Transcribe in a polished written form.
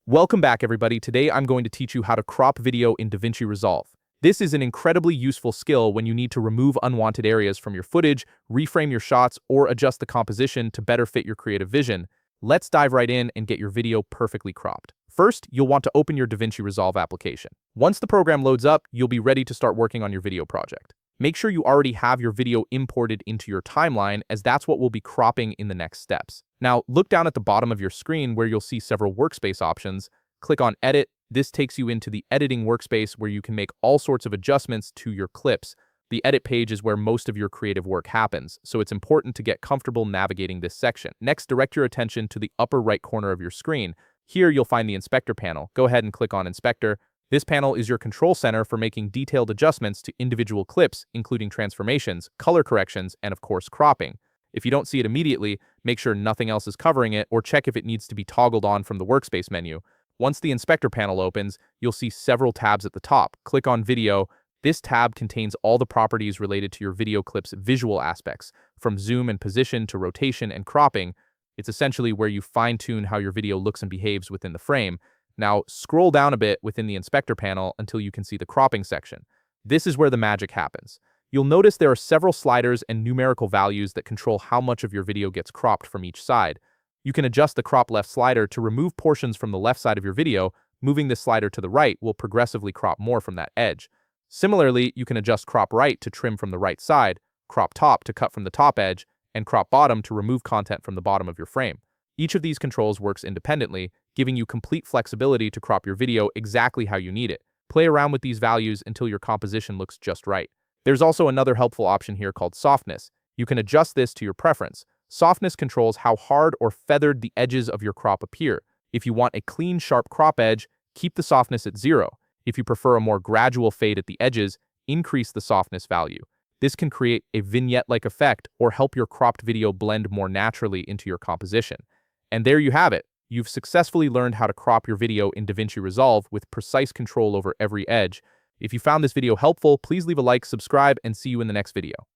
Welcome back, everybody. Today I'm going to teach you how to crop video in DaVinci Resolve. This is an incredibly useful skill when you need to remove unwanted areas from your footage, reframe your shots, or adjust the composition to better fit your creative vision. Let's dive right in and get your video perfectly cropped. First, you'll want to open your DaVinci Resolve application. Once the program loads up, you'll be ready to start working on your video project. Make sure you already have your video imported into your timeline, as that's what we'll be cropping in the next steps. Now, look down at the bottom of your screen where you'll see several workspace options. Click on Edit. This takes you into the editing workspace where you can make all sorts of adjustments to your clips. The edit page is where most of your creative work happens, so it's important to get comfortable navigating this section. Next, direct your attention to the upper right corner of your screen. Here, you'll find the Inspector panel. Go ahead and click on Inspector. This panel is your control center for making detailed adjustments to individual clips, including transformations, color corrections, and of course, cropping. If you don't see it immediately, make sure nothing else is covering it, or check if it needs to be toggled on from the workspace menu. Once the Inspector panel opens, you'll see several tabs at the top. Click on Video. This tab contains all the properties related to your video clip's visual aspects, from zoom and position to rotation and cropping. It's essentially where you fine-tune how your video looks and behaves within the frame. Now, scroll down a bit within the Inspector panel until you can see the cropping section. This is where the magic happens. You'll notice there are several sliders and numerical values that control how much of your video gets cropped from each side. You can adjust the crop left slider to remove portions from the left side of your video. Moving this slider to the right will progressively crop more from that edge. Similarly, you can adjust crop right to trim from the right side, crop top to cut from the top edge, and crop bottom to remove content from the bottom of your frame. Each of these controls works independently, giving you complete flexibility to crop your video exactly how you need it. Play around with these values until your composition looks just right. There's also another helpful option here called softness. You can adjust this to your preference. Softness controls how hard or feathered the edges of your crop appear. If you want a clean, sharp crop edge, keep the softness at 0. If you prefer a more gradual fade at the edges, increase the softness value. This can create a vignette-like effect or help your cropped video blend more naturally into your composition. And there you have it. You've successfully learned how to crop your video in DaVinci Resolve with precise control over every edge. If you found this video helpful, please leave a like, subscribe, and see you in the next video.